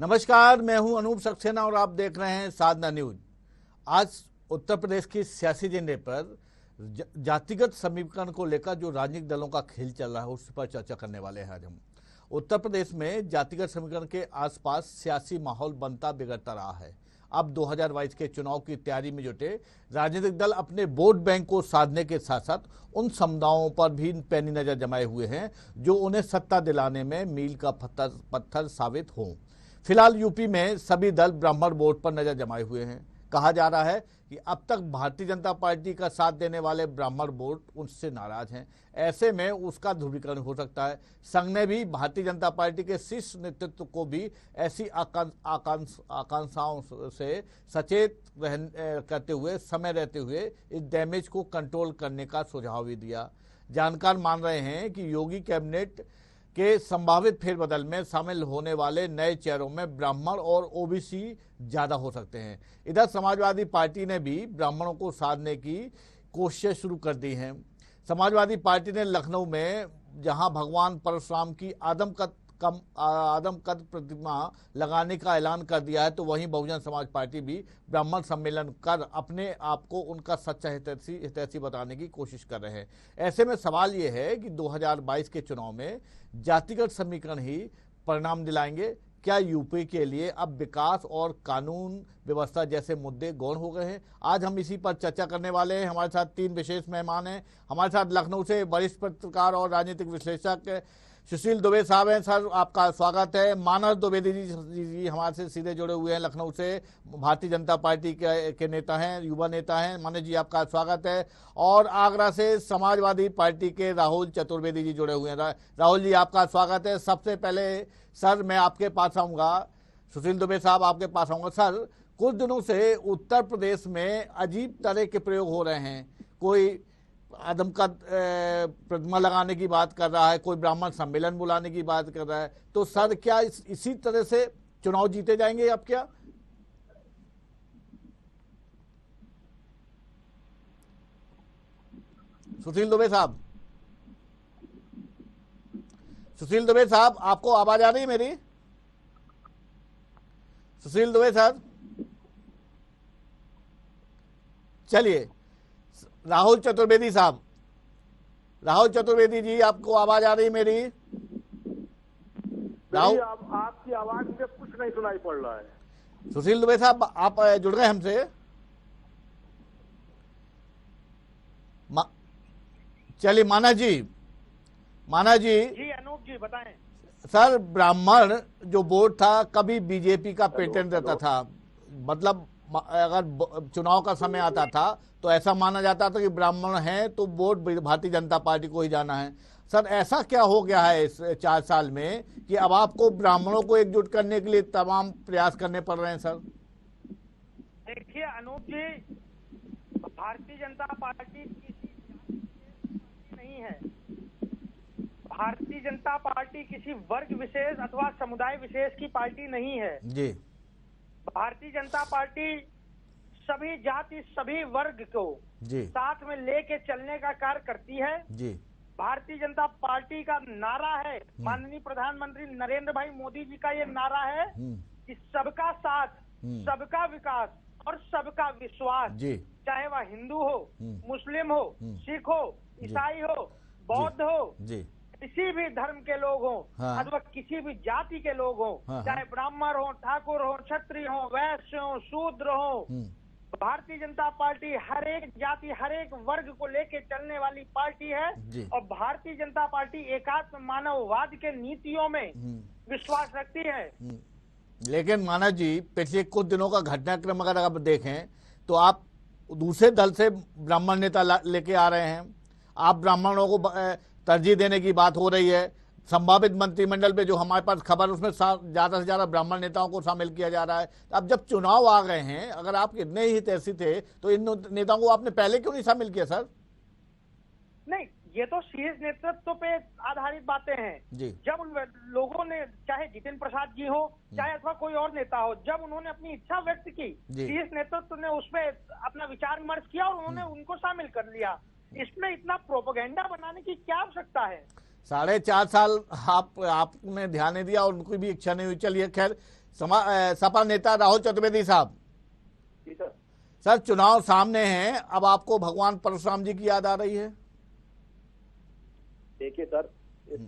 नमस्कार, मैं हूं अनूप सक्सेना और आप देख रहे हैं साधना न्यूज। आज उत्तर प्रदेश की सियासी एजेंडे पर जातिगत समीकरण को लेकर जो राजनीतिक दलों का खेल चल रहा है उस पर चर्चा करने वाले हैं। आज हम उत्तर प्रदेश में जातिगत समीकरण के आसपास सियासी माहौल बनता बिगड़ता रहा है। अब 2022 के चुनाव की तैयारी में जुटे राजनीतिक दल अपने वोट बैंक को साधने के साथ साथ उन समुदायों पर भी पैनी नजर जमाए हुए हैं जो उन्हें सत्ता दिलाने में मील का पत्थर साबित हों। फिलहाल यूपी में सभी दल ब्राह्मण वोट पर नजर जमाए हुए हैं। कहा जा रहा है कि अब तक भारतीय जनता पार्टी का साथ देने वाले ब्राह्मण वोट उनसे नाराज हैं। ऐसे में उसका ध्रुवीकरण हो सकता है। संघ ने भी भारतीय जनता पार्टी के शीर्ष नेतृत्व को भी ऐसी आकांक्षाओं से सचेत करते हुए समय रहते हुए इस डैमेज को कंट्रोल करने का सुझाव भी दिया। जानकार मान रहे हैं कि योगी कैबिनेट के संभावित फेरबदल में शामिल होने वाले नए चेहरों में ब्राह्मण और ओबीसी ज्यादा हो सकते हैं। इधर समाजवादी पार्टी ने भी ब्राह्मणों को साधने की कोशिश शुरू कर दी है। समाजवादी पार्टी ने लखनऊ में जहां भगवान परशुराम की आदमकद प्रतिमा लगाने का ऐलान कर दिया है, तो वहीं बहुजन समाज पार्टी भी ब्राह्मण सम्मेलन कर अपने आप को उनका सच्चा हितैषी बताने की कोशिश कर रहे हैं। ऐसे में सवाल ये है कि 2022 के चुनाव में जातिगत समीकरण ही परिणाम दिलाएंगे। क्या यूपी के लिए अब विकास और कानून व्यवस्था जैसे मुद्दे गौण हो गए हैं? आज हम इसी पर चर्चा करने वाले हैं। हमारे साथ तीन विशेष मेहमान हैं। हमारे साथ लखनऊ से वरिष्ठ पत्रकार और राजनीतिक विश्लेषक सुशील दुबे साहब हैं। सर, आपका स्वागत है। मानस द्विवेदी जी हमारे से सीधे जुड़े हुए हैं, लखनऊ से भारतीय जनता पार्टी के नेता हैं, युवा नेता हैं। मानस जी, आपका स्वागत है। और आगरा से समाजवादी पार्टी के राहुल चतुर्वेदी जी जुड़े हुए हैं। राहुल जी, आपका स्वागत है। सबसे पहले सर मैं आपके पास आऊँगा, सुशील दुबे साहब आपके पास आऊँगा। सर, कुछ दिनों से उत्तर प्रदेश में अजीब तरह के प्रयोग हो रहे हैं। कोई आदम का प्रतिमा लगाने की बात कर रहा है, कोई ब्राह्मण सम्मेलन बुलाने की बात कर रहा है। तो सर, क्या इसी तरह से चुनाव जीते जाएंगे अब क्या? सुशील दुबे साहब, सुशील दुबे साहब, आपको आवाज आ रही है मेरी? सुशील दुबे सर, चलिए। राहुल चतुर्वेदी साहब, राहुल चतुर्वेदी जी, आपको आवाज आ रही है मेरी? राहुल, आपकी आवाज में कुछ नहीं सुनाई पड़ रहा है। सुशील दुबे साहब, आप जुड़ गए हमसे? चलिए, माना जी जी अनूप जी बताएं। सर, ब्राह्मण जो वोट था कभी बीजेपी का पैटर्न रहता था। मतलब अगर चुनाव का समय आता था तो ऐसा माना जाता था कि ब्राह्मण हैं तो वोट भारतीय जनता पार्टी को ही जाना है। सर, ऐसा क्या हो गया है इस 4 साल में कि अब आपको ब्राह्मणों को एकजुट करने के लिए तमाम प्रयास करने पड़ रहे हैं? सर देखिए अनूप जी, भारतीय जनता पार्टी किसी नहीं है। भारतीय जनता पार्टी किसी वर्ग विशेष अथवा समुदाय विशेष की पार्टी नहीं है जी। भारतीय जनता पार्टी सभी जाति सभी वर्ग को जी साथ में लेके चलने का कार्य करती है जी। भारतीय जनता पार्टी का नारा है, माननीय प्रधानमंत्री नरेंद्र भाई मोदी जी का ये नारा है कि सबका साथ, सबका विकास और सबका विश्वास। जी। चाहे वह हिंदू हो, मुस्लिम हो, सिख हो, ईसाई हो, बौद्ध हो, जी, किसी भी धर्म के लोग हों, हाँ। अथवा किसी भी जाति के लोग हों, हाँ। चाहे ब्राह्मण हो, ठाकुर हो, क्षत्रिय हो, वैश्य हो, शूद्र हो, भारतीय जनता पार्टी हर एक जाति हर एक वर्ग को लेके चलने वाली पार्टी है। और भारतीय जनता पार्टी एकात्म मानववाद के नीतियों में विश्वास रखती है। लेकिन माना जी, पिछले कुछ दिनों का घटनाक्रम अगर आप देखें तो आप दूसरे दल से ब्राह्मण नेता लेके आ रहे हैं। आप ब्राह्मणों को तरजीह देने की बात हो रही है। संभावित मंत्रिमंडल पे जो हमारे पास खबर, उसमें ज्यादा से ज्यादा ब्राह्मण नेताओं को शामिल किया जा रहा है। अब जब चुनाव आ गए हैं, अगर आप इतने ही हितैषी थे तो इन नेताओं को आपने पहले क्यों नहीं शामिल किया? सर नहीं, ये तो शीर्ष नेतृत्व पे आधारित बातें हैं जी। जब उन लोगों ने, चाहे जितिन प्रसाद जी हो चाहे अथवा कोई और नेता हो, जब उन्होंने अपनी इच्छा व्यक्त की, शीर्ष नेतृत्व ने उस पर अपना विचार विमर्श किया और उन्होंने उनको शामिल कर लिया। इसमें इतना प्रोपेगेंडा बनाने की क्या आवश्यकता है? 4.5 साल आपने ध्यान नहीं दिया और उनको भी इच्छा नहीं हुई। चलिए, खैर, सपा नेता राहुल चतुर्वेदी साहब। जी सर। सर, चुनाव सामने हैं, अब आपको भगवान परशुराम जी की याद आ रही है? देखिए सर, इस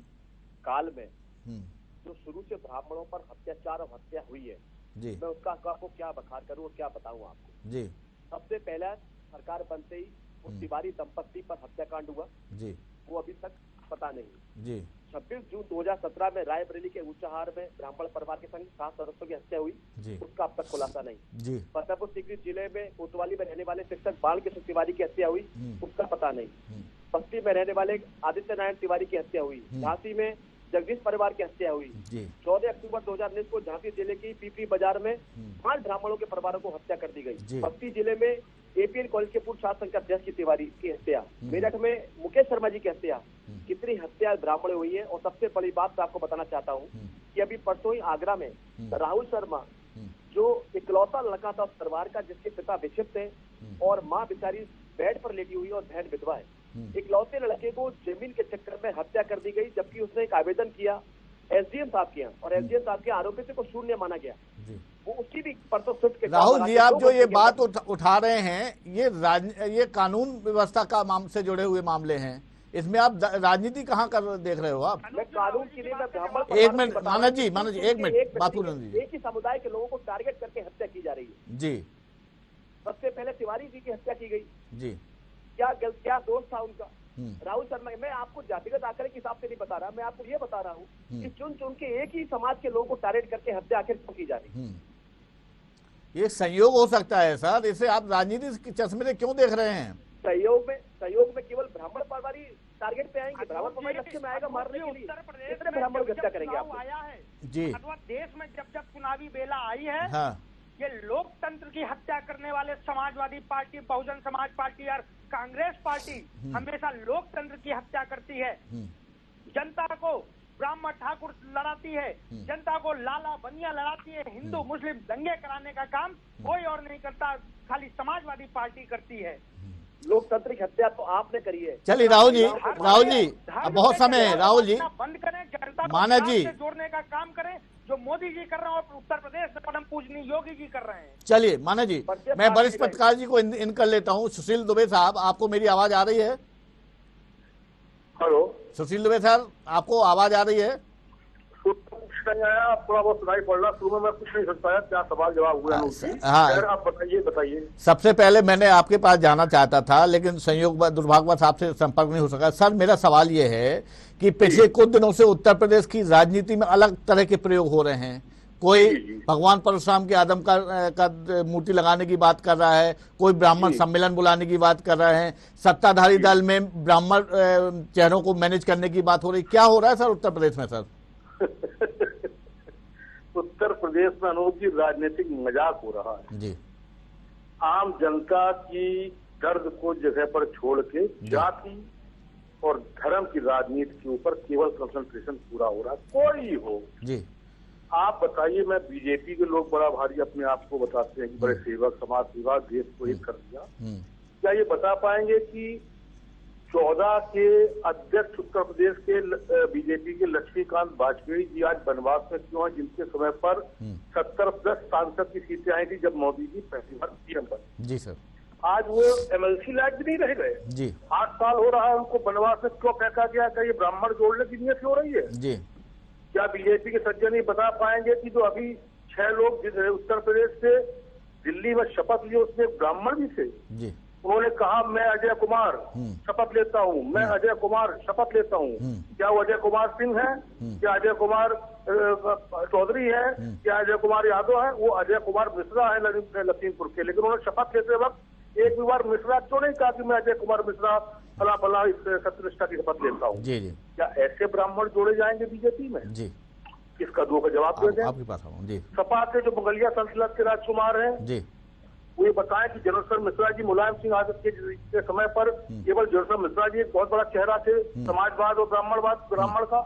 काल में जो शुरू से ब्राह्मणों पर अत्याचार और हत्या हुई है जी, मैं उसका आपको क्या बखान करूं और क्या बताऊं आपको जी। सबसे पहला सरकार बनते ही उस तिवारी दंपत्ति पर हत्याकांड हुआ जी, वो अभी तक पता नहीं जी। 26 जून 2017 में रायबरेली के ऊंचाहार में ब्राह्मण परिवार के संग 7 सदस्यों की हत्या हुई जी, उसका अब तक खुलासा नहीं। जी। फतेहपुर सीकरी जिले में कोतवाली में रहने वाले शिक्षक बाल किशोर तिवारी की हत्या हुई उसका पता नहीं। बस्ती में रहने वाले आदित्य नारायण तिवारी की हत्या हुई। झांसी में जगदीश परिवार की हत्या हुई। 14 अक्टूबर 2019 को झांसी जिले की पीपली बाजार में 5 ब्राह्मणों के परिवारों को हत्या कर दी गई। बस्ती जिले में एपीएन कॉलेज के पूर्व छात्र संघ अध्यक्ष की तिवारी की हत्या। मेरठ में मुकेश शर्मा जी की हत्या। कितनी हत्या ब्राह्मण हुई है। और सबसे बड़ी बात मैं आपको बताना चाहता हूँ कि अभी परसों ही आगरा में राहुल शर्मा जो इकलौता लड़का था उस परिवार का जिसके पिता विक्षिप्त थे और माँ बेचारी बेड पर लेटी हुई और बहन विधवा है, इकलौते लड़के को जमीन के चक्कर में हत्या कर दी गई जबकि उसने एक आवेदन किया एसडीएम साहब के यहाँ और एसडीएम साहब के आरोपी को शून्य माना गया। वो उसकी भी परसों स्विफ्ट के राहुल जी, आप जो ये बात उठा रहे हैं ये कानून व्यवस्था का से जुड़े हुए मामले हैं, इसमें आप राजनीति कहाँ कर देख रहे हो आप? मैं कानून के लिए ब्राह्मण एक मिनट मानस जी, एक मिनट बात पूर्ण दीजिए। एक ही समुदाय के लोगों को टारगेट करके हत्या की जा रही है। जी। सबसे पहले तिवारी जी की हत्या की गई। जी। क्या दोष था उनका? राहुल शर्मा, मैं आपको जातिगत आंकड़े के हिसाब से नहीं बता रहा, मैं आपको ये बता रहा हूँ कि चुन चुन के एक ही समाज के लोगों को टारगेट करके हत्या आखिर क्यों की जा रही है? ये संयोग हो सकता है सर, इसे आप राजनीति के चश्मे से क्यों देख रहे हैं? सहयोग में केवल ब्राह्मण परिवार टारगेट पे आएंगे, ब्राह्मण परिवार लक्ष्य में आएगा मारने के लिए। कितने ब्राह्मण की हत्या करेंगे आप? आया है जी। अथवा देश में जब चुनावी बेला आई है, हाँ। ये लोकतंत्र की हत्या करने वाले समाजवादी पार्टी, बहुजन समाज पार्टी और कांग्रेस पार्टी हमेशा लोकतंत्र की हत्या करती है। जनता को ब्राह्मण ठाकुर लड़ाती है, जनता को लाला बनिया लड़ाती है, हिंदू मुस्लिम दंगे कराने का काम कोई और नहीं करता, खाली समाजवादी पार्टी करती है। लोकतांत्रिक हत्या तो आपने करी है। चलिए राहुल जी, अब बहुत समय है। राहुल जी बंद करें, जनता मानस जी को जोड़ने का काम करें जो मोदी जी कर रहे हैं और उत्तर प्रदेश में परम पूजनीय योगी जी कर रहे हैं। चलिए मानस जी, मैं वरिष्ठ पत्रकार जी को इन कर लेता हूँ। सुशील दुबे साहब, आपको मेरी आवाज आ रही है? हेलो सुशील दुबे सर, आपको आवाज आ रही है? नहीं आया, थोड़ा बहुत सुनाई पड़ रहा। शुरू में मैं कुछ नहीं सुन पाया, क्या सवाल जवाब हुआ? हाँ, आप बताइए। सबसे पहले मैंने आपके पास जाना चाहता था लेकिन संयोग दुर्भाग्यवश आपसे संपर्क नहीं हो सका। सर, मेरा सवाल ये है कि पिछले कुछ दिनों से उत्तर प्रदेश की राजनीति में अलग तरह के प्रयोग हो रहे हैं। कोई भगवान परशुराम के आदम का मूर्ति लगाने की बात कर रहा है, कोई ब्राह्मण सम्मेलन बुलाने की बात कर रहे हैं, सत्ताधारी दल में ब्राह्मण चेहरों को मैनेज करने की बात हो रही। क्या हो रहा है सर उत्तर प्रदेश में? सर उत्तर प्रदेश में अनूप जी राजनीतिक मजाक हो रहा है जी। आम जनता की दर्द को जगह पर छोड़ के जाति और धर्म की राजनीति के ऊपर केवल कंसंट्रेशन पूरा हो रहा है। कोई हो जी, आप बताइए। मैं बीजेपी के लोग बड़ा भारी अपने आप को बताते हैं कि बड़े सेवक, समाज सेवा, देश को एक कर दिया। क्या ये बता पाएंगे कि 14 के अध्यक्ष उत्तर प्रदेश के बीजेपी के लक्ष्मीकांत वाजपेयी जी आज बनवास में क्यों हैं, जिनके समय पर 70+ सांसद की सीटें आई थी जब मोदी जी पहली बार पीएम बने? जी सर। आज वो एमएलसी लायक भी नहीं रह गए जी। 8 साल हो रहा है उनको बनवास में क्यों फेंका गया? क्या ये ब्राह्मण जोड़ने की नीयत हो रही है जी? क्या बीजेपी के सज्जन ये बता पाएंगे कि जो अभी 6 लोग उत्तर प्रदेश से दिल्ली में शपथ लिए उसमें ब्राह्मण भी थे जी? उन्होंने कहा मैं अजय कुमार शपथ लेता हूँ, मैं अजय कुमार शपथ लेता हूँ। क्या वो अजय कुमार सिंह है? क्या अजय कुमार चौधरी है? क्या अजय कुमार यादव है? वो अजय कुमार मिश्रा है लखीमपुर के। लेकिन उन्होंने शपथ लेते वक्त एक भी बार मिश्रा क्यों नहीं कहा कि मैं अजय कुमार मिश्रा फला फला इस सत्यनिष्ठा की शपथ लेता हूँ? जी जी। क्या ऐसे ब्राह्मण जोड़े जाएंगे बीजेपी में जी? इसका दो का जवाब दे दें। आपके पास जी। सपा के जो मंगलिया संसद के राजकुमार है जी, वो ये बताएं कि जनरल मिश्रा जी मुलायम सिंह यादव के समय पर केवल जनरल मिश्रा जी एक बहुत बड़ा चेहरा थे समाजवाद और ब्राह्मण का।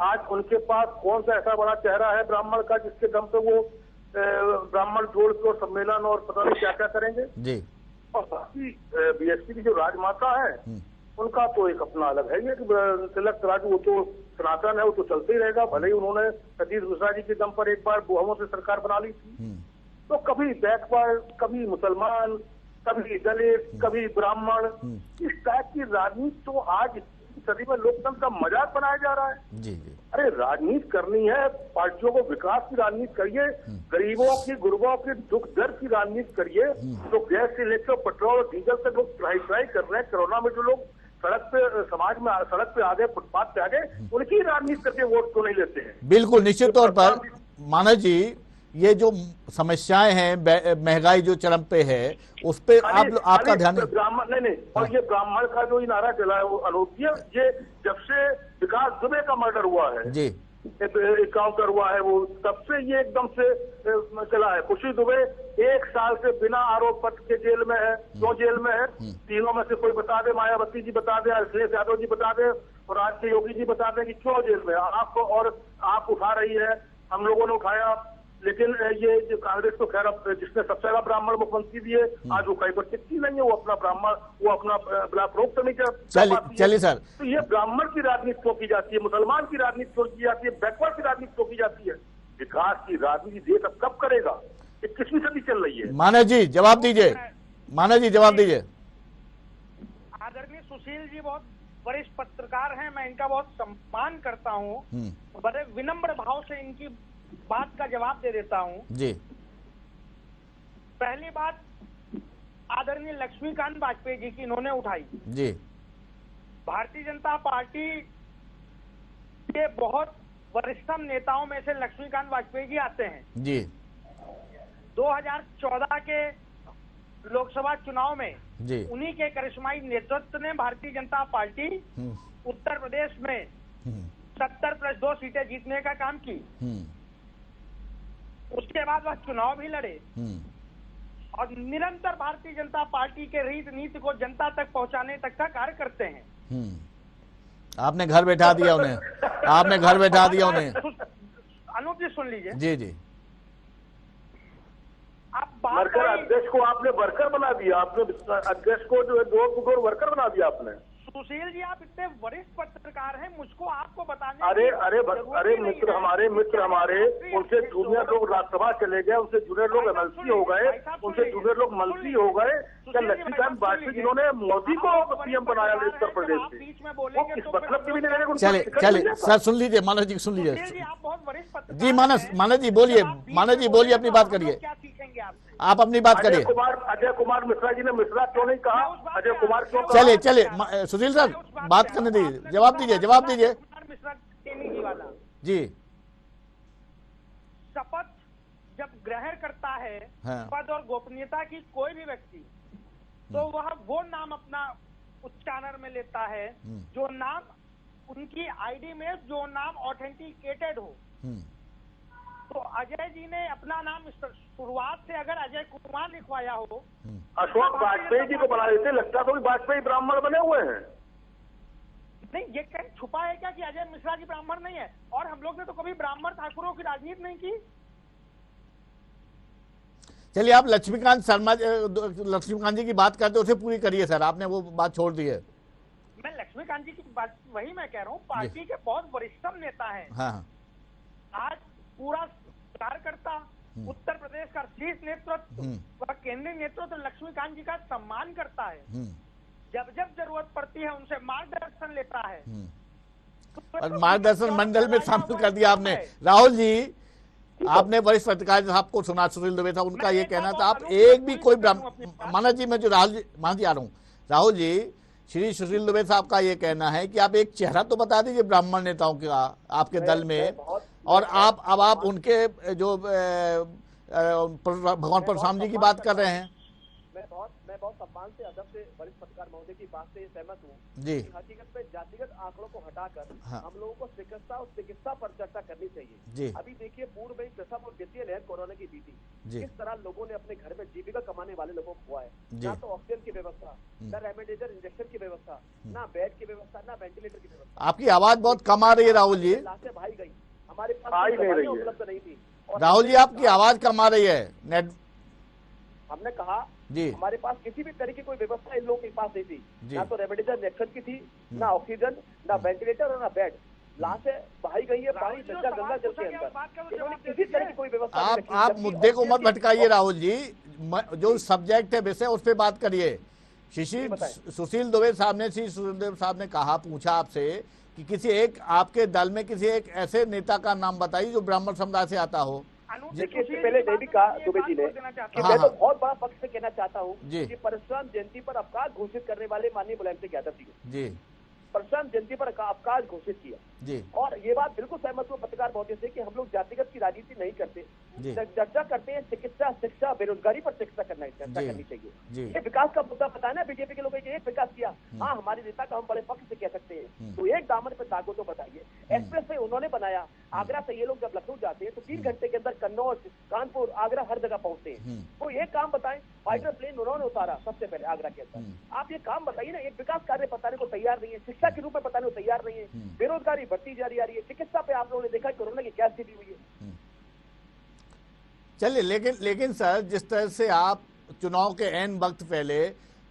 आज उनके पास कौन सा ऐसा बड़ा चेहरा है ब्राह्मण का जिसके दम पे वो ब्राह्मण जोड़ के सम्मेलन और पता नहीं क्या क्या करेंगे जी? और बाकी बीएसपी की जो राजमाता है उनका तो एक अपना अलग है, ये तिलक राजू, वो तो सनातन है वो तो चलते ही रहेगा। भले ही उन्होंने सतीश मिश्रा जी के दम पर एक बार बहुमत से सरकार बना ली थी, तो कभी बैकवर्ड, कभी मुसलमान, कभी दलित, कभी ब्राह्मण, इस टाइप की राजनीति तो आज सदी में लोकतंत्र का मजाक बनाया जा रहा है। जी जी। अरे राजनीति करनी है, पार्टियों को विकास की राजनीति करिए, गरीबों की गुरबों की दुख दर्द की राजनीति करिए। तो गैस से लेकर पेट्रोल और डीजल से लोग ट्राई कर रहे हैं, कोरोना में जो लोग सड़क पे समाज में सड़क पे आ गए, फुटपाथ पे आ गए, उनकी राजनीति करके वोट तो नहीं लेते हैं। बिल्कुल निश्चित तौर पर मानस जी, ये जो समस्याएं हैं, महंगाई जो चरम पे है, उस पे आपका ध्यान ब्राह्मण नहीं, और ये ब्राह्मण का जो नारा चला है वो अनोखी है। ये जब से विकास दुबे का मर्डर हुआ है जी, काउंटर हुआ है, वो तब से ये एकदम से चला है। खुशी दुबे 1 साल से बिना आरोप पत्र के जेल में है। क्यों जेल में है? तीनों में से कोई बता दे, मायावती जी बता दे, अखिलेश यादव जी बता दे और आज के योगी जी बता दें कि क्यों जेल में है। आपको और आप उठा रही है, हम लोगों ने उठाया, लेकिन ये जो कांग्रेस तो खैर जिसने सबसे ज्यादा ब्राह्मण मुख्यमंत्री दिए, आज वो कहीं पर टिकती नहीं है, वो अपना ब्राह्मण, वो अपना ब्लॉक रोक तो नहीं कर। चलिए सर, तो ये ब्राह्मण की राजनीति क्यों की जाती है, मुसलमान की राजनीति क्यों की जाती है, बैकवर्ड की राजनीति क्यों की जाती है? विकास की राजनीति देश अब कब करेगा? 21वीं सदी चल रही है। मानस जी जवाब दीजिए, मानस जी जवाब दीजिए। आदरणीय सुशील जी बहुत वरिष्ठ पत्रकार हैं, मैं इनका बहुत सम्मान करता हूँ, बड़े विनम्र भाव से इनकी बात का जवाब दे देता हूं जी। पहली बात आदरणीय लक्ष्मीकांत वाजपेयी जी की इन्होंने उठाई जी। भारतीय जनता पार्टी के बहुत वरिष्ठतम नेताओं में से लक्ष्मीकांत वाजपेयी जी आते हैं जी। 2014 के लोकसभा चुनाव में जी उन्हीं के करिश्माई नेतृत्व ने भारतीय जनता पार्टी उत्तर प्रदेश में 70+2 सीटें जीतने का काम की। उसके बाद वह चुनाव भी लड़े और निरंतर भारतीय जनता पार्टी के रीति नीति को जनता तक पहुंचाने तक का कार्य करते हैं। आपने घर बैठा दिया उन्हें, आपने घर बैठा दिया उन्हें। अनूप जी सुन लीजिए। जी जी। आप वर्कर अध्यक्ष को आपने वर्कर बना दिया, आपने अध्यक्ष को जो है डोर टू डोर वर्कर बना दिया आपने। सुशील जी आप इतने वरिष्ठ पत्रकार हैं, मुझको आपको बताने अरे मित्र हमारे उनसे जूनियर लोग राज्यसभा चले गए, उनसे जूनियर लोग एमएलसी हो गए, उनसे जूनियर लोग मंत्री हो गए। क्या लक्ष्मीकांत वाजपेयी जिन्होंने मोदी को पीएम बनाया उत्तर प्रदेश से, वो किस मतलब की भी नहीं रहेगा? चले सर सुन लीजिए, मानस जी सुन लीजिए। आप बहुत वरिष्ठ जी। मानस जी बोलिए, मानस जी बोलिए, अपनी बात करिए, क्या सीखेंगे आप अपनी बात करिए। अजय कुमार मिश्रा जी ने मिश्रा क्यों नहीं कहा? अजय कुमार क्यों? चलिए सुशील सर बात करने दीजिए, जवाब दीजिए। जी। शपथ जब ग्रहण करता है पद और गोपनीयता की कोई भी व्यक्ति, तो वह वो नाम अपना उच्चारण में लेता है जो नाम उनकी आईडी में, जो नाम ऑथेंटिकेटेड हो। तो अजय जी ने अपना नाम शुरुआत से अगर अजय कुमार लिखवाया हो, अशोक वाजपेयी जी को बना देते, लगता तो वाजपेयी ब्राह्मण बने हुए हैं। नहीं, ये कहीं छुपा है क्या कि अजय मिश्रा जी ब्राह्मण नहीं है? और हम लोग ने तो कभी ब्राह्मण ठाकुरों की राजनीति नहीं की। चलिए आप लक्ष्मीकांत जी की बात करते उसे पूरी करिए सर, आपने वो बात छोड़ दी है। मैं लक्ष्मीकांत जी की बात वही मैं कह रहा हूँ, पार्टी के बहुत वरिष्ठतम नेता हैं। हाँ। आज पूरा कार्यकर्ता, उत्तर प्रदेश का शीर्ष नेतृत्व व केंद्रीय नेतृत्व लक्ष्मीकांत जी का सम्मान करता है। जब जब जरूरत पड़ती है उनसे मार्गदर्शन लेता है। और मार्गदर्शन मंडल में शामिल कर दिया आपने। राहुल जी, आपने वरिष्ठ पत्रकार साहब को सुना, सुशील दुबे था, उनका ये कहना था आप एक भी कोई मानस जी, मैं जो राहुल जी आ रहा हूँ, राहुल जी, श्री सुशील दुबे साहब का ये कहना है कि आप एक चेहरा तो बता दीजिए ब्राह्मण नेताओं का आपके दल में, और आप उनके जो भगवान परशुराम जी की बात कर रहे हैं। मैं बहुत सम्मान से, अदब से वरिष्ठ पत्रकार महोदय की बात से सहमत हूँ जी। हकीकत में जातिगत आंकड़ों को हटाकर हम लोगों को चिकित्सा और चिकित्सा पर चर्चा करनी चाहिए जी। अभी देखिए पूर्व में प्रसव और द्वितीय लहर कोरोना की बीती, किस तरह लोगों ने अपने घर में जीविका कमाने वाले लोगों को हुआ है। ना तो ऑक्सीजन की व्यवस्था, ना रेमडेसिविर इंजेक्शन की व्यवस्था, ना बेड की व्यवस्था, ना वेंटिलेटर की व्यवस्था। आपकी आवाज बहुत कम आ रही है राहुल जी। लाशें भाई गई, हमारे पास उपलब्ध नहीं थी। राहुल जी आपकी आवाज कम आ रही है। नेट हमने कहा जी, हमारे पास किसी भी तरह की कोई व्यवस्था इन लोगों के पास नहीं थी। ना तो रेमडेसिविर इंजेक्शन की थी, ना ऑक्सीजन, ना वेंटिलेटर और ना बेड। लाशें बहाई गई है पानी गंगा जल के अंदर। इन्होंने किसी तरह की कोई व्यवस्था नहीं रखी। आप मुद्दे को मत भटकाइए राहुल जी, जो सब्जेक्ट है वैसे उस पर बात करिए। सुशील दुबे साहब ने कहा, पूछा आपसे कि किसी एक आपके दल में किसी एक ऐसे नेता का नाम बताइए जो ब्राह्मण समुदाय से आता हो। देखिए, इससे पहले ये भी कहा दुबे जी ने कि मैं तो बहुत बड़ा पक्ष से कहना चाहता हूँ कि परशुराम जयंती पर अवकाश घोषित करने वाले माननीय मुलायम सिंह यादव जी परशुराम जयंती पर अवकाश घोषित किया जी। और ये बात बिल्कुल सहमत हूँ पत्रकार महोदय से कि हम लोग जातिगत की राजनीति नहीं करते, चर्चा करते हैं चिकित्सा, शिक्षा, बेरोजगारी पर चर्चा करनी चाहिए। ये विकास का मुद्दा पता है ना, बीजेपी के लोग एक विकास किया, हाँ हमारे नेता का हम बड़े पक्ष से कह सकते हैं, तो एक दामन पे दागो तो बताइए। एक्सप्रेस वे उन्होंने बनाया, आगरा से ये लोग जब लखनऊ जाते हैं तो 3 घंटे के अंदर कन्नौज, कानपुर, आगरा हर जगह पहुंचते हैं। तो ये काम बताएं, फाइटर प्लेन उन्होंने उतारा सबसे पहले आगरा के अंदर। आप ये काम बताइए ना, एक विकास कार्य बताने को तैयार नहीं है, शिक्षा के रूप में बताने को तैयार नहीं है, बेरोजगारी बढ़ती जा रही है, चिकित्सा पे आप लोगों ने देखा कोरोना की क्या स्थिति हुई है। चलिए, लेकिन सर जिस तरह से आप चुनाव के एन वक्त पहले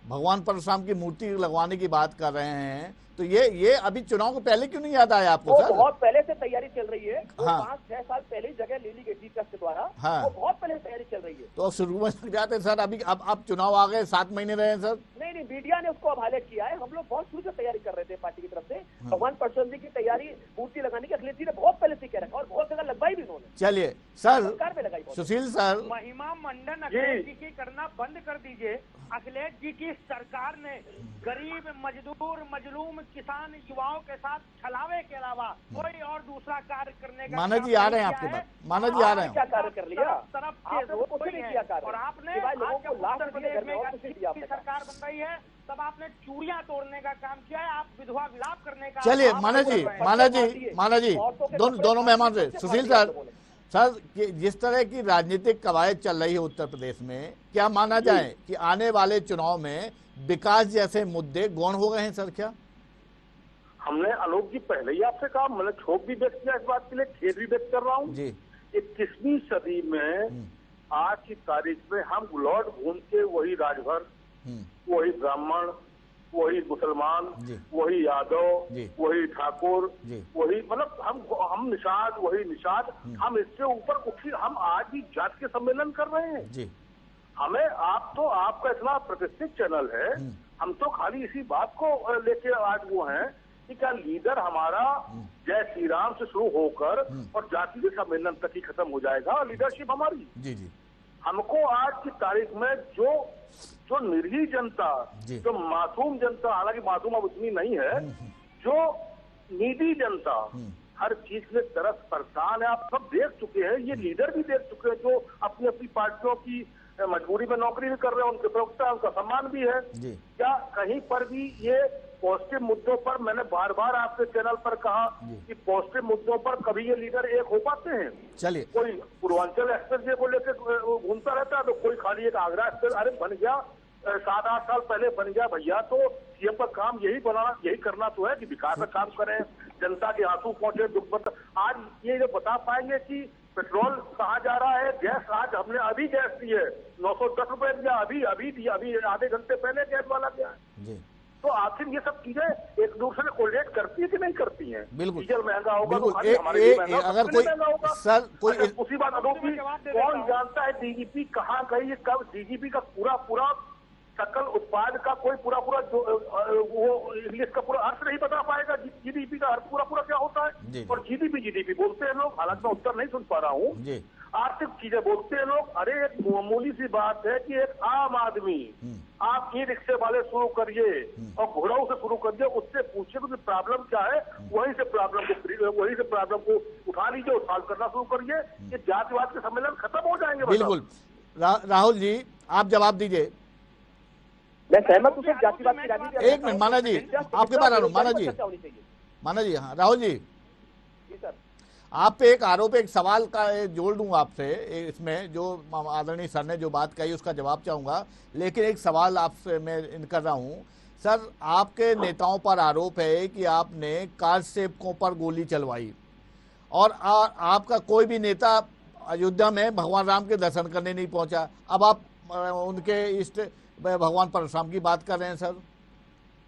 भगवान परशुराम की मूर्ति लगवाने की बात कर रहे हैं, तो ये अभी चुनाव को पहले क्यों नहीं याद आया आपको सर? बहुत पहले से तैयारी चल रही है, 5-6 साल पहले जगह ले ली गई थी ट्रस्ट के द्वारा, वो बहुत पहले तैयारी चल रही है। तो शुरू में लग जाते सर, अभी अब चुनाव आ गए, 7 महीने रहे हैं सर। नहीं, मीडिया ने उसको अब हाईलाइट किया है, हम लोग बहुत शुरू से तैयारी कर रहे थे पार्टी की तरफ से। भगवान परशुराम जी की तैयारी मूर्ति लगाने की अखिलेश जी ने बहुत पहले से किया रखा और बहुत जगह लगवाई भी उन्होंने। चलिए सर, सरकार में लगाई। सुशील सर, महिमा मंडन अखिलेश जी की करना बंद कर दीजिए। अखिलेश जी की सरकार ने गरीब, मजदूर, मजलूम, किसान, युवाओं के साथ छलावे के अलावा कोई और दूसरा कार्य करने का माना जी आ रहे हैं आपके पास, माना जी आ रहे हैं। क्या कार्य कर लिया तरफ और आपने उत्तर प्रदेश में सरकार बन रही है, तब आपने चूड़ियां तोड़ने का काम किया है, आप विधवा विलाप करने का। चलिए माना जी दोनों मेहमान से। सुशील सर, जिस तरह की राजनीतिक कवायद चल रही है उत्तर प्रदेश में, क्या माना जाए कि आने वाले चुनाव में विकास जैसे मुद्दे गौण हो गए हैं सर? क्या हमने आलोक जी पहले ही आपसे कहा, मैंने क्षोभ भी व्यक्त किया इस बात के लिए, खेद भी व्यक्त कर रहा हूँ जी। 21वीं सदी में आज की तारीख में हम लौट घूम के वही राजभर, वही ब्राह्मण, वही मुसलमान, वही यादव, वही ठाकुर, वही मतलब हम निषाद, वही निषाद, हम इससे ऊपर उठी, हम आज भी जात के सम्मेलन कर रहे हैं जी। हमें आपका इतना प्रतिष्ठित चैनल है, हम तो खाली इसी बात को लेके आज वो हैं कि क्या लीडर हमारा जय श्री राम से शुरू होकर और जातीय सम्मेलन तक ही खत्म हो जाएगा लीडरशिप हमारी जी। हमको आज की तारीख में जो निरीह जनता, जो मासूम जनता, हालांकि मासूम अब उतनी नहीं है, जो नीडी जनता हर चीज में तरस परेशान है, आप सब देख चुके हैं, ये लीडर भी देख चुके हैं, जो अपनी अपनी पार्टियों की मजबूरी में नौकरी भी कर रहे हैं, उनके प्रवक्ता, उनका सम्मान भी है। क्या कहीं पर भी ये पॉजिटिव मुद्दों पर, मैंने बार बार आपके चैनल पर कहा कि पॉजिटिव मुद्दों पर कभी ये लीडर एक हो पाते हैं? चलिए, कोई पूर्वांचल एक्सप्रेस वे को लेकर घूमता रहता है, तो कोई खाली एक आगरा एक्सप्रेस, अरे बन गया 7-8 साल पहले बन गया भैया, तो सीएम का काम यही करना तो है कि विकास का काम करें, जनता के आंसू पहुंचे, दुख। आज ये जो बता पाएंगे कि पेट्रोल कहाँ जा रहा है, गैस, आज हमने अभी गैस दी है 910 रुपए दिया, अभी आधे घंटे पहले गैस वाला गया है। तो आखिर ये सब चीजें एक दूसरे से कोरिलेट करती है कि नहीं करती हैं? बिल्कुल, डीजल महंगा होगा तो अगर कोई सर कोई उसी बात अदोपी, कौन जानता है डीजीपी कहाँ गई, कब डीजीपी का पूरा सकल उत्पाद का कोई पूरा जो वो इंग्लिश का पूरा अर्थ नहीं बता पाएगा, जीडीपी का अर्थ पूरा क्या होता है। और जीडीपी बोलते हैं लोग, हालांकि मैं उत्तर नहीं सुन पा रहा हूँ, आर्थिक चीजें बोलते हैं लोग। अरे एक मामूली सी बात है कि एक आम आदमी, आप ई रिक्शे वाले शुरू करिए और घोड़ाओं से शुरू करिए, उससे पूछिए कि प्रॉब्लम क्या है, वहीं से प्रॉब्लम को उठा लीजिए और सॉल्व करना शुरू करिए। ये जातिवाद के सम्मेलन खत्म हो जाएंगे। बिल्कुल राहुल जी, आप जवाब दीजिए। मैं सहमत हूँ जातिवाद की राजनीति। एक मिनट माना जी, आपके बारे में माना जी, हाँ राहुल जी, सर आप पे एक आरोप, एक सवाल का जोड़ दूं आपसे, इसमें जो आदरणीय सर ने जो बात कही उसका जवाब चाहूंगा, लेकिन एक सवाल आपसे मैं कर रहा हूं सर। आपके नेताओं पर आरोप है कि आपने कार सेवकों पर गोली चलवाई और आपका कोई भी नेता अयोध्या में भगवान राम के दर्शन करने नहीं पहुंचा। अब आप उनके इष्ट भगवान परशुराम की बात कर रहे हैं सर।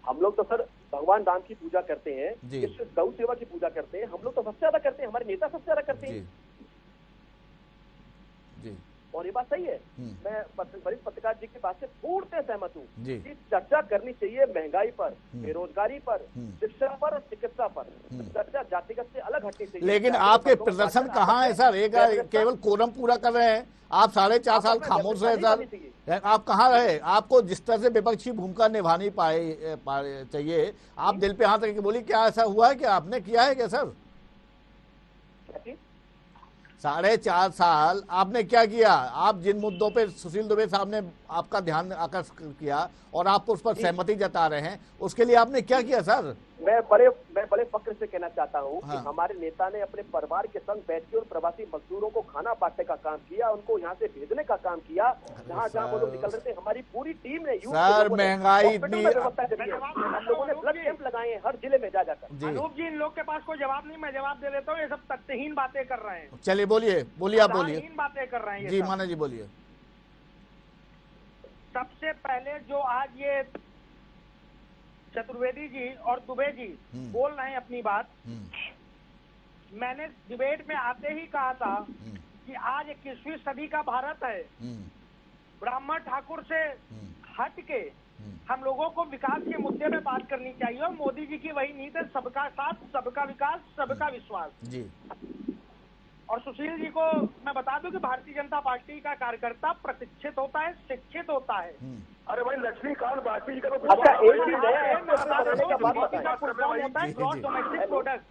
हम लोग तो सर भगवान भगवान राम की पूजा करते हैं, किस गौ सेवा की पूजा करते हैं, हम लोग तो सबसे ज्यादा करते हैं, हमारे नेता सबसे ज्यादा करते हैं। और ये बात सही है। मैं वरिष्ठ पत्रकार जी की बात से पूर्ण सहमत हूँ कि चर्चा करनी चाहिए महंगाई पर, बेरोजगारी पर, शिक्षा पर और चिकित्सा पर। चर्चा जातिगत से अलग हटनी चाहिए। लेकिन आपके प्रदर्शन कहाँ है सर? एक केवल कोरम पूरा कर रहे हैं आप, 4.5 साल खामोश रहे सर। आप कहाँ रहे? आपको जिस तरह से विपक्षी भूमिका निभानी चाहिए, आप दिल पे हाथ रख के बोली, क्या ऐसा हुआ है? क्या आपने किया है क्या सर? 4.5 साल आपने क्या किया? आप जिन मुद्दों पे सुशील दुबे साहब ने आपका ध्यान आकर्षित किया और आप उस पर सहमति जता रहे हैं, उसके लिए आपने क्या किया सर? मैं बड़े फक्र से कहना चाहता हूं कि हमारे नेता ने अपने परिवार के संग बैठ के और प्रवासी मजदूरों को खाना बांटने का काम किया, उनको यहाँ से भेजने का काम किया। जहाँ वो लोग निकल रहे थे, हमारी पूरी टीम ने सर महंगाई इतनी, हम लोगों ने ब्लड कैंप लगाए हैं हर जिले में जा जाकर। अनूप जी, इन लोग के पास कोई जवाब नहीं, मैं जवाब दे देता हूँ। ये सब तथ्यहीन बातें कर रहे हैं। चलिए बोलिए आप बोलिए। बातें कर रहे हैं जी माना जी बोलिए। सबसे पहले जो आज ये चतुर्वेदी जी और दुबे जी बोल रहे हैं अपनी बात, मैंने डिबेट में आते ही कहा था कि आज 21वीं सदी का भारत है। ब्राह्मण ठाकुर से हट के हम लोगों को विकास के मुद्दे में बात करनी चाहिए और मोदी जी की वही नीति है, सबका साथ, सबका विकास, सबका विश्वास जी। और सुशील जी को मैं बता दूं कि भारतीय जनता पार्टी का कार्यकर्ता प्रतिष्ठित होता है, शिक्षित होता है। अरे भाई लक्ष्मीकांत वाजपेयी का अच्छा एक चीज डोमेस्टिक प्रोडक्ट,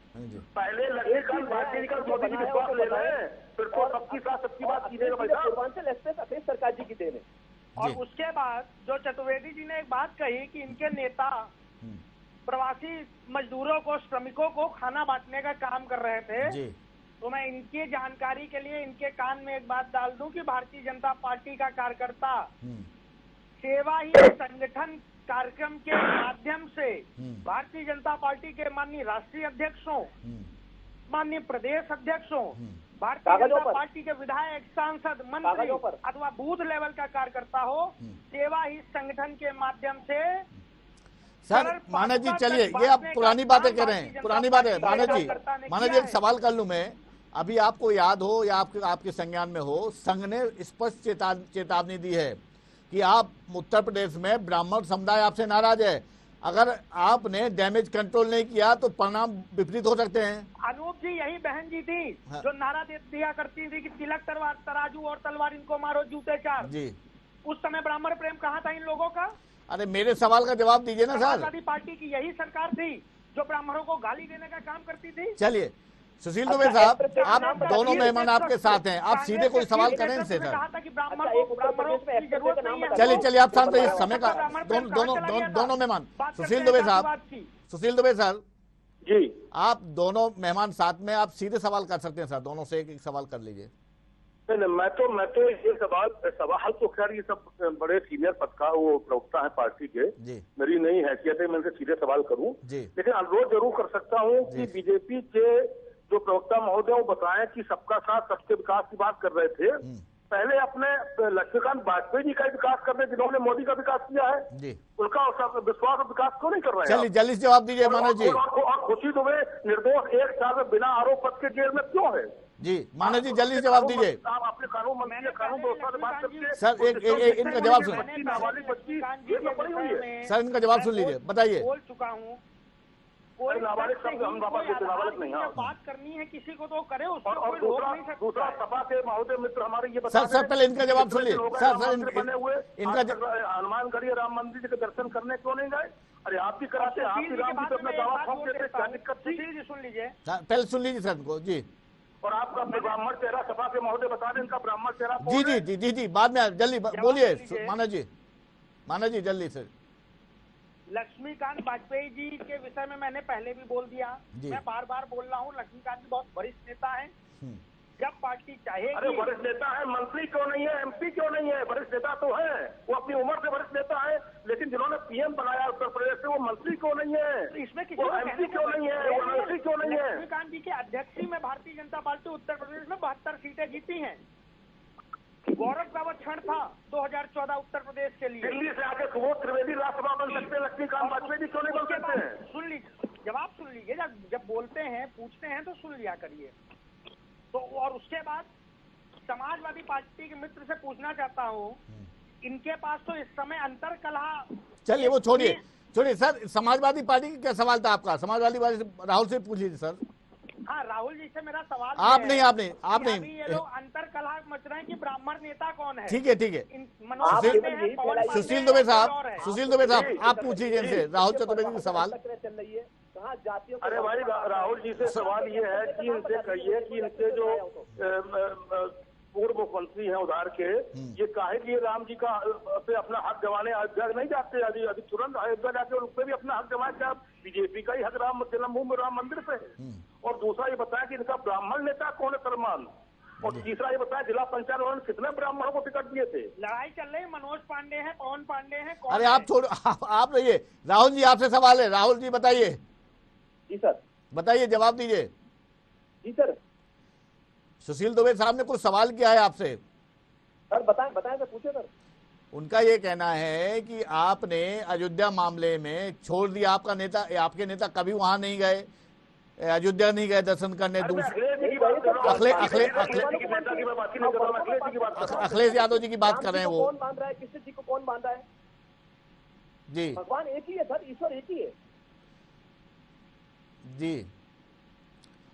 पहले लक्ष्मीकांत वाजपेयी का मोदी जी विश्वास ले रहे हैं, फिर तो सबकी साथ सबकी बात कीजिएगा भाई साहब। पूर्वांचल एक्सप्रेस अखिलेश सरकार जी की देन है। और उसके बाद जो चतुर्वेदी जी ने एक बात कही कि इनके नेता प्रवासी मजदूरों को, श्रमिकों को खाना बांटने का काम कर रहे थे, तो मैं इनकी जानकारी के लिए इनके कान में एक बात डाल दूं कि भारतीय जनता पार्टी का कार्यकर्ता सेवा ही संगठन कार्यक्रम के माध्यम से भारतीय जनता पार्टी के माननीय राष्ट्रीय अध्यक्षों, माननीय प्रदेश अध्यक्षों, भारतीय जनता पार्टी के विधायक, सांसद, मंत्री अथवा बूथ लेवल का कार्यकर्ता हो, सेवा ही संगठन के माध्यम से। सर माना जी चलिए, ये आप पुरानी बातें कर रहे हैं, पुरानी बात है। माना जी एक सवाल कर लूं मैं, अभी आपको याद हो या आपके संज्ञान में हो, संघ ने स्पष्ट चेतावनी दी है कि आप उत्तर प्रदेश में ब्राह्मण समुदाय आपसे नाराज है, अगर आपने डैमेज कंट्रोल नहीं किया तो परिणाम विपरीत हो सकते हैं। अनूप जी, यही बहन जी थी जो नारा दिया करती थी कि तिलक तलवार, तराजू और तलवार इनको मारो, जूते चार जी। उस समय ब्राह्मण प्रेम कहाँ था इन लोगों का? अरे मेरे सवाल का जवाब दीजिए ना सर। समाजवादी पार्टी की यही सरकार थी जो ब्राह्मणों को गाली देने का काम करती थी। चलिए सुशील दुबे साहब, आप दोनों मेहमान आपके साथ हैं, आप सीधे कोई सवाल करें इनसे सर। चलिए आप शांत रहिए, समय का दोनों मेहमान, सुशील दुबे सर जी, आप दोनों मेहमान साथ में, आप सीधे सवाल कर सकते हैं सर, दोनों से एक सवाल कर लीजिए। मैं तो ये सवाल तो खैर ये सब बड़े सीनियर पत्रकार वो प्रवक्ता है पार्टी के, मेरी नहीं हैसियत है मैं उनसे सीधे सवाल करूं, लेकिन अनुरोध जरूर कर सकता हूं कि बीजेपी के जो प्रवक्ता महोदय वो बताएं कि सबका साथ सबके विकास की बात कर रहे थे, पहले अपने लक्ष्मीकांत वाजपेयी जी का विकास कर रहे जिन्होंने मोदी का विकास किया है, उनका विश्वास और विकास क्यों नहीं कर रहे हैं? चलिए जल्दी से जवाब दीजिए मानव जी। और खुशी दुबे निर्दोष 1 साल में बिना आरोप पत्र के जेल में क्यों है? जी मानव जी जल्दी से जवाब दीजिए। आप अपने कानून मंत्री कानून व्यवस्था से बात करके सर इनका जवाब सुनिए। नाबालिग बच्ची ये तो पड़ी हुई है सर, इनका जवाब सुन लीजिए, बताइए। बोल चुका हूँ, नाबालिग शब्द हम नाबालिग नहीं, बात करनी है किसी को तो करे, उसको और दूसरा सभा के महोदय मित्र हमारे ये सर पहले इनका जवाब सुन लीजिए सर। बने हुए इनका हनुमानगढ़ी राम मंदिर के दर्शन करने क्यों नहीं गए? अरे आप भी कराते, आप भी राम जी पे अपना दावा ठोक देते, क्या दिक्कत थी? सुन लीजिए पहले सुन लीजिए सर को जी। और आपका ब्राह्मण चेहरा सभा के महोदय बता दें, इनका ब्राह्मण चेहरा जी बाद में जल्दी बोलिए माना जी जल्दी सर। लक्ष्मीकांत वाजपेयी जी के विषय में मैंने पहले भी बोल दिया, मैं बार बार बोल रहा हूँ, लक्ष्मीकांत जी बहुत वरिष्ठ नेता हैं। जब पार्टी चाहेगी, अरे वरिष्ठ नेता है, मंत्री क्यों नहीं है, एमपी क्यों नहीं है? वरिष्ठ नेता तो है, वो अपनी उम्र से वरिष्ठ नेता है, लेकिन जिन्होंने पीएम बनाया उत्तर प्रदेश से वो मंत्री क्यों नहीं है? इसमें किसी एमपी क्यों नहीं है, वो मंत्री क्यों नहीं है? लक्ष्मीकांत जी के अध्यक्षी में भारतीय जनता पार्टी उत्तर प्रदेश में 72 सीटें जीती हैं। गौरव क्षण था 2014 उत्तर प्रदेश के लिए। दिल्ली से आके सुबोध त्रिवेदी राज्यसभा बन सकते हैं, लक्ष्मीकांत वाजपेयी क्यों नहीं बन सकते हैं? सुन लीजिए, जवाब सुन लीजिए, जब बोलते हैं पूछते हैं तो सुन लिया करिए। तो और उसके बाद समाजवादी पार्टी के मित्र से पूछना चाहता हूँ, इनके पास तो इस समय अंतर कलह। चलिए वो छोड़िए सर, समाजवादी पार्टी का क्या सवाल था आपका? समाजवादी पार्टी राहुल से पूछ लीजिए सर। हाँ, राहुल जी से मेरा सवाल आप नहीं ये लोग अंतर कलह मच रहे हैं कि ब्राह्मण नेता कौन है। ठीक है सुशील दुबे साहब आप पूछ लीजिए इनसे राहुल चतुर्वेदी का सवाल चल रही है कहाँ जातियों। अरे भाई राहुल जी से सवाल ये है कि इनसे कहिए कि इनसे जो पूर्व मुख्यमंत्री हैं उधार के, ये काहे लिए राम जी का पे अपना हक जमाने अयोध्या नहीं जाते? अभी तुरंत अयोध्या जाके उस पर भी अपना हक जमाए। क्या बीजेपी का ही हक राम जन्मभूमि राम मंदिर पे? और दूसरा ये बताया कि इनका ब्राह्मण नेता कौन है सलमान, और तीसरा ये बताया जिला पंचायत उन्होंने कितने ब्राह्मणों को टिकट दिए थे? लड़ाई चल रही है, मनोज पांडे है, पवन पांडे है, अरे आप छोड़ो, आप रहिए। राहुल जी आपसे सवाल है, राहुल जी बताइए। जी सर। बताइए, जवाब दीजिए। जी सर। सुशील दुबे साहब ने कुछ सवाल किया है आपसे। सर बताएं सर, पूछे सर। उनका ये कहना है कि आपने अयोध्या मामले में छोड़ दिया, आपके नेता कभी वहां नहीं गए, अयोध्या नहीं गए दर्शन करने। अखिलेश यादव जी की बात कर रहे हैं वो। कौन मान रहा है, किसी जी को कौन मान रहा है? जी भगवान एक ही है सर, ईश्वर एक ही है जी।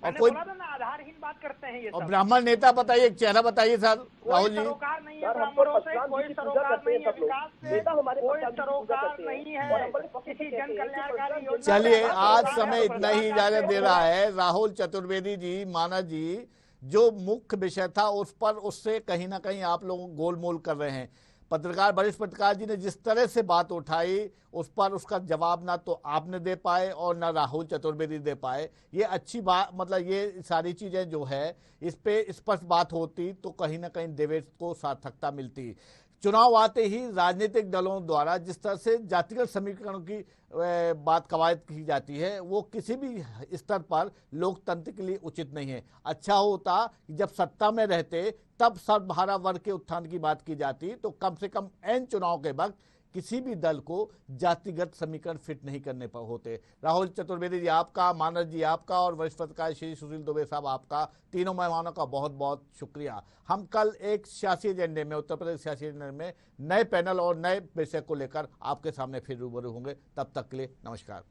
और कोई आधारहीन बात करते हैं ये और ब्राह्मण नेता बताइए, एक चेहरा बताइए सर राहुल जी। सरोकार नहीं है ब्राह्मणों से, कोई सरोकार नहीं है विकास से, कोई सरोकार नहीं है किसी जन कल्याणकारी योजना। चलिए आज समय इतना ही इजाजत दे रहा है। राहुल चतुर्वेदी जी, मानस जी, जो मुख्य विषय था उस पर उससे कहीं ना कहीं आप लोग गोलमोल कर रहे हैं। वरिष्ठ पत्रकार जी ने जिस तरह से बात उठाई उस पर उसका जवाब ना तो आपने दे पाए और ना राहुल चतुर्वेदी दे पाए। ये अच्छी बात, मतलब ये सारी चीजें जो है इस पे स्पष्ट बात होती तो कहीं ना कहीं देवेश को सार्थकता मिलती। चुनाव आते ही राजनीतिक दलों द्वारा जिस तरह से जातिगत समीकरणों की बात कवायद की जाती है वो किसी भी स्तर पर लोकतंत्र के लिए उचित नहीं है। अच्छा होता कि जब सत्ता में रहते तब सर्वहारा वर्ग के उत्थान की बात की जाती, तो कम से कम एन चुनाव के वक्त किसी भी दल को जातिगत समीकरण फिट नहीं करने पर होते। राहुल चतुर्वेदी जी आपका, मानस जी आपका और वरिष्ठ पत्रकार श्री सुशील दुबे साहब आपका, तीनों मेहमानों का बहुत बहुत शुक्रिया। हम कल एक सियासी एजेंडे में, उत्तर प्रदेश सियासी एजेंडे में नए पैनल और नए विषय को लेकर आपके सामने फिर रूबरू होंगे। तब तक के लिए नमस्कार।